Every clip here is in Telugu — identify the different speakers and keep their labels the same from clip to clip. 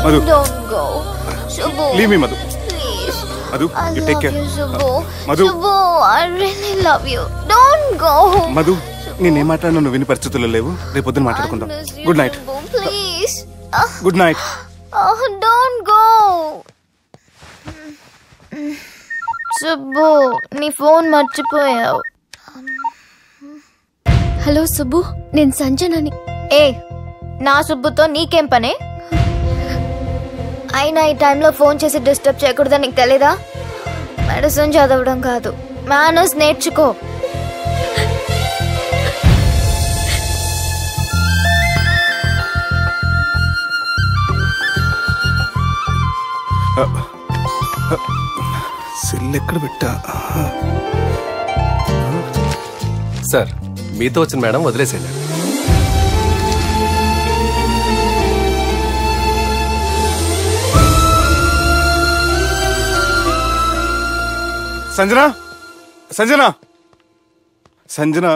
Speaker 1: Madhu,
Speaker 2: don't go. Subbu,
Speaker 1: leave me, Madhu.
Speaker 2: Please.
Speaker 1: Madhu, you take care.
Speaker 2: Subbu.
Speaker 1: Madhu.
Speaker 2: Subbu, I really love you. Don't go.
Speaker 1: Madhu, నేనేం మాట్లాడినా నువ్వు విని పరిస్థితుల్లో లేవు. రేపు పొద్దున మాట్లాడుకుందాం. Good night.
Speaker 2: Please.
Speaker 1: Good night.
Speaker 2: Don't go. Subbu, నీ ఫోన్ మర్చిపోయావు.
Speaker 3: హలో సుబ్బు, నేను సంజనని.
Speaker 2: ఏ, నా సుబ్బుతో నీకేం పనే? అయినా ఈ టైంలో ఫోన్ చేసి డిస్టర్బ్ చేయకూడదని నీకు తెలీదా? మెడిసిన్ చదవడం కాదు, మేనర్స్ నేర్చుకో.
Speaker 1: సెల్ ఎక్కడ పెట్టా?
Speaker 4: సార్, మీతో వచ్చిన మేడం వదిలేసేయండి.
Speaker 1: సంజన, సంజన, సంజన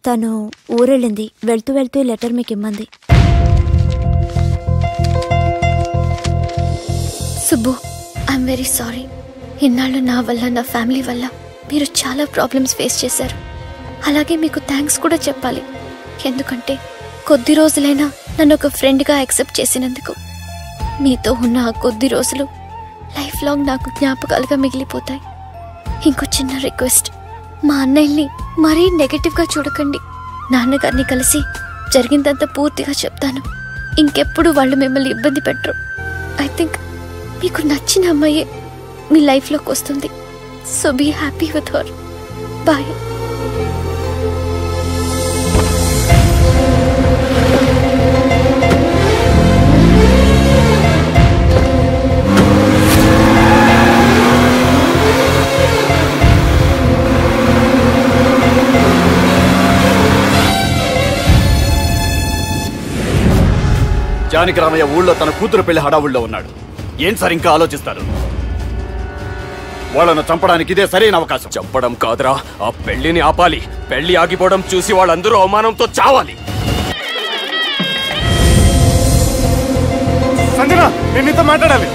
Speaker 3: తను ఊరెళ్ళింది. వెళ్తూ వెళ్తూ లెటర్ మీకు ఇమ్మంది. Subbu, I'm very sorry. ఇన్నాళ్ళు నా వల్ల, నా ఫ్యామిలీ వల్ల మీరు చాలా ప్రాబ్లమ్స్ ఫేస్ చేశారు. అలాగే మీకు థ్యాంక్స్ కూడా చెప్పాలి. ఎందుకంటే కొద్ది రోజులైనా నన్ను ఒక ఫ్రెండ్గా యాక్సెప్ట్ చేసినందుకు. మీతో ఉన్న ఆ కొద్ది రోజులు లైఫ్ లాంగ్ నాకు జ్ఞాపకాలుగా మిగిలిపోతాయి. ఇంకో చిన్న రిక్వెస్ట్, మా అన్నయ్యని మరీ నెగటివ్గా చూడకండి. నాన్నగారిని కలిసి జరిగిందంతా పూర్తిగా చెప్తాను. ఇంకెప్పుడు వాళ్ళు మిమ్మల్ని ఇబ్బంది పెట్టరు. ఐ థింక్ మీకు నచ్చిన అమ్మాయే మీ లైఫ్లోకి వస్తుంది. So be happy with her. Bye.
Speaker 5: Janaki Ramayya ఊళ్ళో తన కూతురు పెళ్లి హడావుల్లో ఉన్నాడు. ఏం సార్ ఇంకా ఆలోచిస్తారు? వాళ్ళను చంపడానికి ఇదే సరైన అవకాశం.
Speaker 4: చంపడం కాదురా, ఆ పెళ్లిని ఆపాలి. పెళ్లి ఆగిపోవడం చూసి వాళ్ళందరూ అవమానంతో చావాలి.
Speaker 1: సంజన, నేను నీతో మాట్లాడాలి.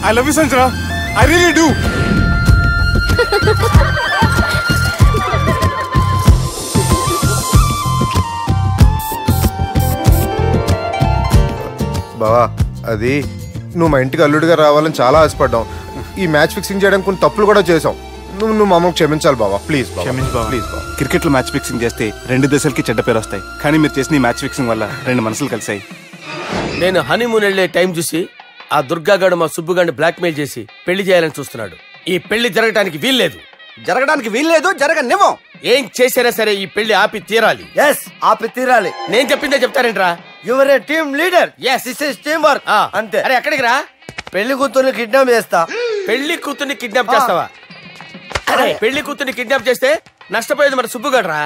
Speaker 1: I love you Sanjana, I really do.
Speaker 6: బావా, అది నువ్వు మా ఇంటికి అల్లుడిగా రావాలని చాలా ఆశపడ్డాం. ఈ మ్యాచ్ ఫిక్సింగ్ చేయడానికి కొన్ని తప్పులు కూడా చేసాం. నువ్వు మా అమ్మకు క్షమించాలి బావా, ప్లీజ్.
Speaker 1: ప్లీజ్. క్రికెట్ లో మ్యాచ్ ఫిక్సింగ్ చేస్తే 2 దేశాలకి చెడ్డ పేరు వస్తాయి. కానీ మీరు చేసిన ఈ మ్యాచ్ ఫిక్సింగ్ వల్ల 2 మనసులు కలిసాయి.
Speaker 7: నేను హనీమూన్ వెళ్లే టైం చూసి ఆ దుర్గాగాడు మా సుబ్బుగాడిని బ్లాక్మెయిల్ చేసి పెళ్లి చేయాలని చూస్తున్నాడు. ఈ పెళ్లి జరగడానికి వీల్లేదు.
Speaker 5: జరగనివ్వం.
Speaker 7: ఏం చేసినా సరే ఈ పెళ్లి ఆపి తీరాలి.
Speaker 8: ఆపి తీరాలి.
Speaker 7: నేను చెప్పిందే చెప్తారేంట్రా?
Speaker 8: Your a team leader.
Speaker 7: This is teamwork.
Speaker 8: అంతే.
Speaker 7: అరే ఎక్కడికి రా?
Speaker 8: పెళ్లి కూతుర్ని కిడ్నాప్ చేస్తా.
Speaker 7: పెళ్లి కూతుర్ని కిడ్నాప్ చేస్తావా? అరే పెళ్లి కూతుర్ని కిడ్నాప్ చేస్తే నష్టపోయేది మన సుబ్బుగాడురా.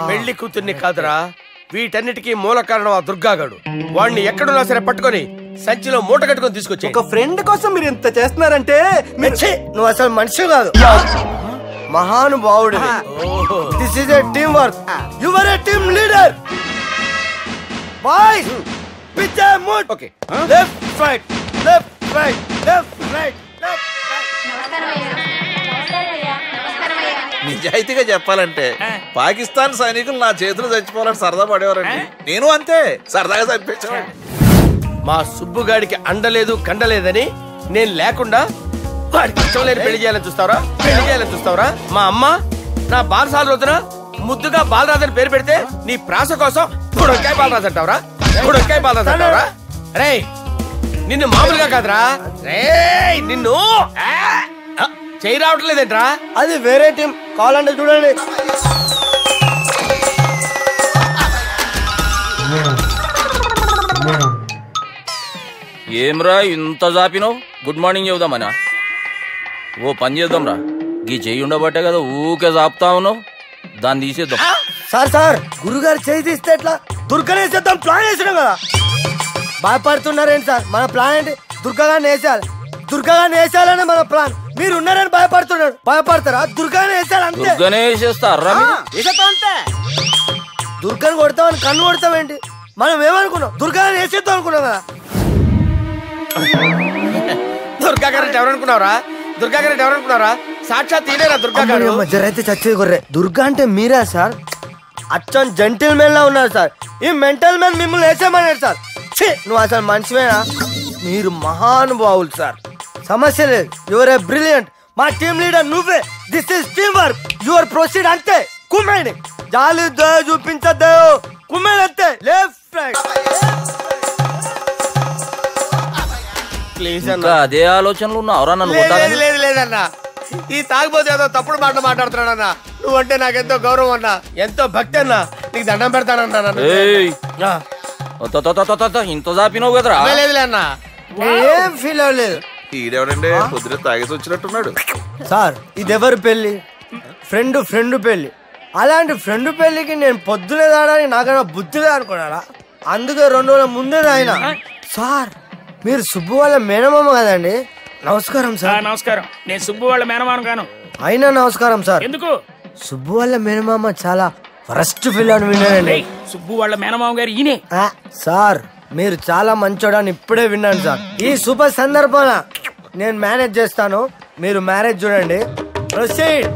Speaker 7: పెళ్లి కూతుర్ని కాదురా, వీటన్నిటికీ మూల కారణం ఆ దుర్గాగాడు. వాడిని ఎక్కడున్నా సరే పట్టుకొని సంచిలో మూట కట్టుకొని తీసుకొచ్చి.
Speaker 8: ఒక ఫ్రెండ్ కోసం మీరు ఇంత చేస్తున్నారంటే నువ్వు అసలు మనిషి కాదు, మహానుభావుడు. This is a team work. Your a team leader. Boys, pitch A mood.
Speaker 7: Okay,
Speaker 8: left right, left right, left right, left right.
Speaker 9: నిజాయితీగా చెప్పాలంటే పాకిస్తాన్ సైనికులు నా చేతులు చచ్చిపోవాలని సరదా పడేవారండి. నేను అంతే సరదాగా చంపించేవాడిని.
Speaker 7: మా సుబ్బుగాడికి అండలేదు కండలేదని నేను లేకుండా వాడికి ఇష్టం లేని పెళ్లి చేయాలని చూస్తావరా? పెళ్లి చేయాలని చూస్తావరా? మా అమ్మ నా బాలసాల రోజున ముద్దుగా బాలరాజు అని పేరు పెడితే నీ ప్రాస కోసం గుడొక్కాయ బాలరాజు అంటావరా? గుడొక్కాయ బాలరాజు అంటావరా? రే నిన్ను మామూలుగా కాదురా, రే నిన్ను చేయి రావట్లేదేంట్రా?
Speaker 8: అది వేరే టీం, కావాలంటే చూడండి.
Speaker 10: ఏమ్రా ఇంత జాపినావు? Good morning చెబుదామనా? ఓ పని చేద్దాం రా, గీ చెయ్యి ఉండబట్టే కదా ఊకే జాపుతా ఉన్నావు. దాన్ని తీసేద్దాం.
Speaker 8: సార్ గురుగారు చేయి తీస్తే ఎట్లా? దుర్గనేసేద్దాం ప్లాన్ చేసినాం కదా. భయపడుతున్నారేంటి సార్? మన ప్లాన్ ఏంటి? దుర్గాని వేసేయాలి, దుర్గాని వేసేయాలని మన ప్లాన్. మీరు ఉన్నారని భయపడుతున్నాడు. భయపడతారా? దుర్గాని వేసేయాలి అంతే. దుర్గాని కొడతామని కన్ను కొడతామేంటి? మనం ఏమనుకున్నాం? దుర్గాని వేసేద్దాం అనుకున్నాం కదా.
Speaker 7: దుర్గా గారు ఎవరనుకున్నారా? దుర్గా గారు ఎవరనుకున్నారా? సాక్షాత్ తీరేరా దుర్గా గారు.
Speaker 8: జరైతే చచ్చేది గొర్రె. దుర్గా అంటే మీరా సార్? అచ్చం జెంటిల్ మెన్ లా ఉన్నారు సార్. ఈ మెంటల్ మెన్ మిమ్మల్ని వేసేమన్నాడు సార్. నువ్వు అసలు మనిషివేనా? మీరు మహానుభావులు సార్. సమస్య లేదు. Your a brilliant. మా టీమ్ లీడర్ నువ్వే. This is team work. Your proceed అంతే. కుమ్మేని జాలి దయ చూపించద్దు. కుమ్మేని అంతే. Left right.
Speaker 7: ప్లీజ్
Speaker 10: ఇంకా అదే ఆలోచనలు ఉన్నావురా నన్ను
Speaker 7: లేదు
Speaker 10: కొట్టాలని?
Speaker 7: లేదు లేదన్నా, ఈ తాగిపోతే ఏదో తప్పుడు మాట మాట్లాడుతున్నాడన్నా. నువ్వంటే నాకెంతో గౌరవం అన్నా, ఎంతో భక్తి అన్నా. నీకు దండం పెడతానన్నా.
Speaker 10: ఏయ్, ఇంత దాపినావు కదరా?
Speaker 7: లేదులే అన్నా,
Speaker 8: ఏం ఫీల్ అవ్వలేదు
Speaker 9: ఈడెవడండి పొద్దున తాగేసి వచ్చినట్టున్నాడు.
Speaker 8: సార్ ఇది ఎవరు పెళ్లి? ఫ్రెండ్ పెళ్లి. అలాంటి ఫ్రెండ్ పెళ్లికి నేను పొద్దునే తాగడానికి నాకన్నా బుద్ధిగా అనుకున్నారా? అందుకే 2 రోజుల ముందే ఆయన. సార్ మీరు సుబ్బు వాళ్ళ మేనమామ కదండి? నమస్కారం సార్.
Speaker 11: నమస్కారం. నేను సుబ్బు వాళ్ళ మేనమామ గాను.
Speaker 8: అయినా నమస్కారం సార్.
Speaker 11: ఎందుకు?
Speaker 8: సుబ్బు వాళ్ళ మేనమామ చాలా ఫస్ట్ ఫిల్ అని విన్నానండి.
Speaker 11: సుబ్బు వాళ్ళ మేనమామ గారు ఈయనే.
Speaker 8: సార్ మీరు చాలా మంచోడని ఇప్పుడే విన్నాను సార్. ఈ శుభ సందర్భాన నేను మేనేజ్ చేస్తాను, మీరు మ్యారేజ్ చూడండి. ప్రొసీడ్.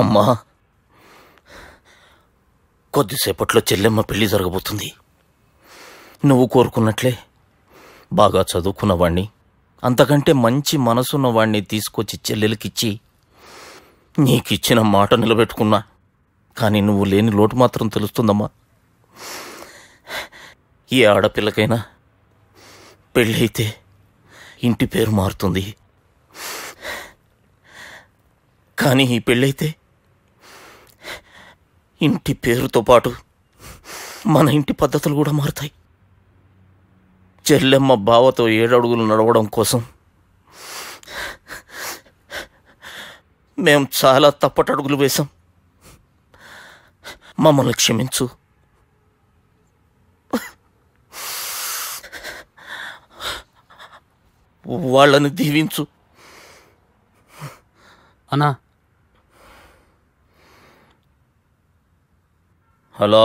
Speaker 10: అమ్మా, కొద్దిసేపట్లో చెల్లెమ్మ పెళ్లి జరగబోతుంది. నువ్వు కోరుకున్నట్లే బాగా చదువుకున్నవాణ్ణి, అంతకంటే మంచి మనసున్నవాణ్ణి తీసుకొచ్చి చెల్లెలకిచ్చి నీకిచ్చిన మాట నిలబెట్టుకున్నా. కానీ నువ్వు లేని లోటు మాత్రం తెలుస్తుందమ్మా. ఏ ఆడపిల్లకైనా పెళ్ళి అయితే ఇంటి పేరు మారుతుంది, కానీ ఈ పెళ్ళైతే ఇంటి పేరుతో పాటు మన ఇంటి పద్ధతులు కూడా మారుతాయి. చెల్లెమ్మ బావతో 7 అడుగులు నడవడం కోసం మేం చాలా తప్పటడుగులు వేశాం. మమ్మల్ని క్షమించు. వాళ్ళని దీవించు.
Speaker 11: అన్నా,
Speaker 10: హలో,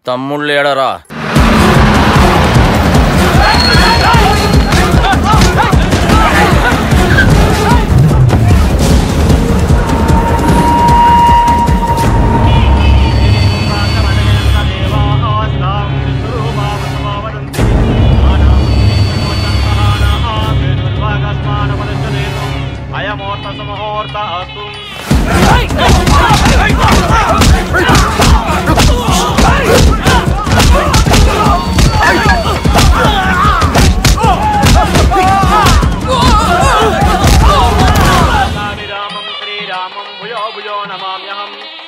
Speaker 10: తమ్ముళ్ళు ఏడరా?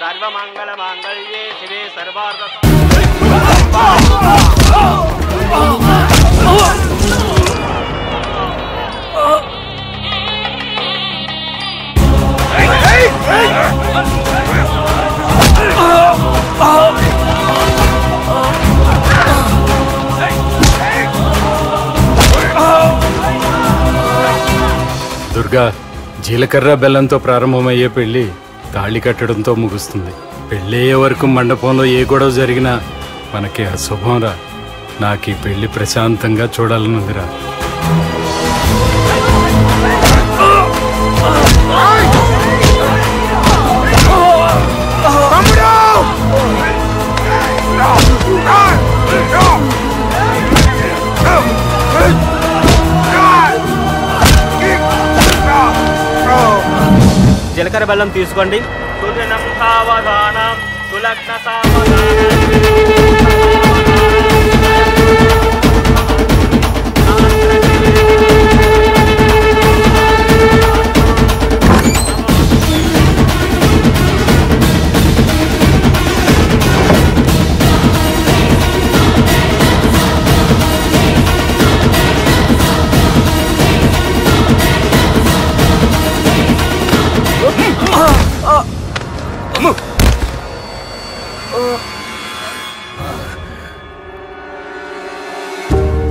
Speaker 12: सर्वमंगलमांगल्ये शिवे सर्वार्थ
Speaker 13: దుర్గా, జీలకర్ర బెల్లంతో ప్రారంభమయ్యే పెళ్లి తాళి కట్టడంతో ముగుస్తుంది. పెళ్ళయ్యే వరకు మండపంలో ఏ గొడవ జరిగినా మనకి అశుభంరా. నాకు ఈ పెళ్లి ప్రశాంతంగా చూడాలనుందిరా.
Speaker 12: జీలకర్ర బెల్లం తీసుకోండి. సుదినం సావధానం సులగ్న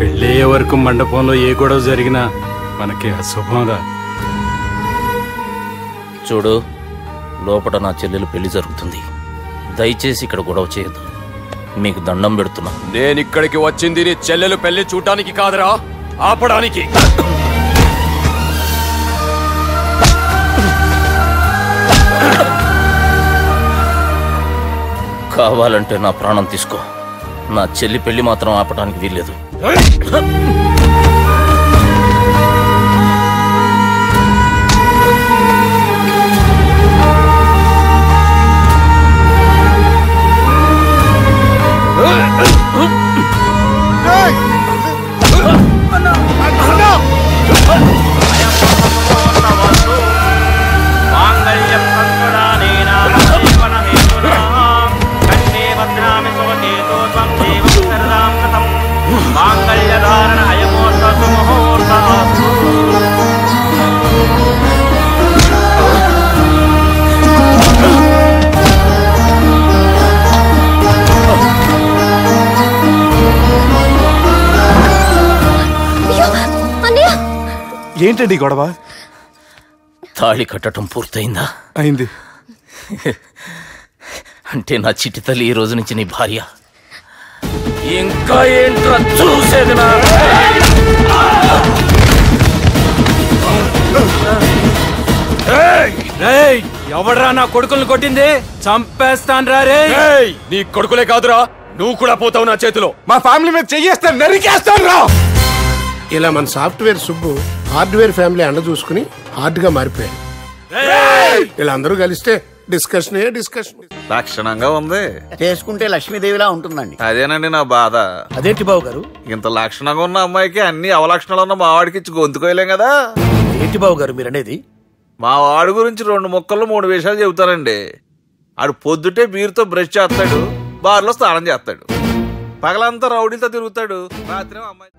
Speaker 13: పెళ్ళయ్యే వరకు మండపంలో ఏ గొడవ జరిగినా మనకి అశుభంరా.
Speaker 10: చూడు, లోపల నా చెల్లెలు పెళ్లి జరుగుతుంది. దయచేసి ఇక్కడ గొడవ చేయొద్దు. మీకు దండం పెడుతున్నా.
Speaker 4: నేనిక్కడికి వచ్చింది నీ చెల్లెలు పెళ్లి చూడటానికి కాదురా, ఆపడానికి.
Speaker 10: కావాలంటే నా ప్రాణం తీసుకో, నా చెల్లి పెళ్లి మాత్రం ఆపడానికి వీల్లేదు.
Speaker 1: ఏంటండి గొడవ?
Speaker 10: తాళి కట్టడం పూర్తయిందా?
Speaker 1: అయింది.
Speaker 10: అంటే నా చిట్టి తల్లి ఈ రోజు నుంచి నీ భార్య. ఇంకా ఏంట్రా చూసేది?
Speaker 13: ఎవడ్రా నా కొడుకుల్ని కొట్టింది? చంపేస్తాను రా రే.
Speaker 4: నీ కొడుకులే కాదురా, నువ్వు కూడా పోతావు నా చేతిలో.
Speaker 1: మా ఫ్యామిలీ మీద చెయ్యేస్తాను, నరికేస్తాను రా.
Speaker 14: ఇలా మన సాఫ్ట్వేర్ సుబ్బు హార్డ్వేర్ ఫ్యామిలీ అండ చూసుకుని హార్డ్ గా మారిపోయాడు. వీళ్ళందరూ కలిస్తే డిస్కషన్.
Speaker 9: లక్షణంగా ఉంది.
Speaker 15: చేసుకుంటే లక్ష్మీదేవిలా ఉంటుందండి.
Speaker 9: అదేనండి నా బాధ.
Speaker 15: అదేంటి బాబు గారు?
Speaker 9: ఇంత లక్షణంగా ఉన్న అమ్మాయికి అన్ని అవలక్షణాలు ఉన్న మా వాడికి ఇచ్చి గొంతుకోయలేం కదా.
Speaker 15: ఏంటి బాబు గారు మీరనేది?
Speaker 9: మా వాడి గురించి 2 ముక్కల్లో 3 విషయాలు చెబుతానండి. ఆడు పొద్దుటే బీరుతో బ్రష్ చేస్తాడు, బార్లో స్నానం చేస్తాడు, పగలంతా రౌడీలతో తిరుగుతాడు, రాత్రి అమ్మాయి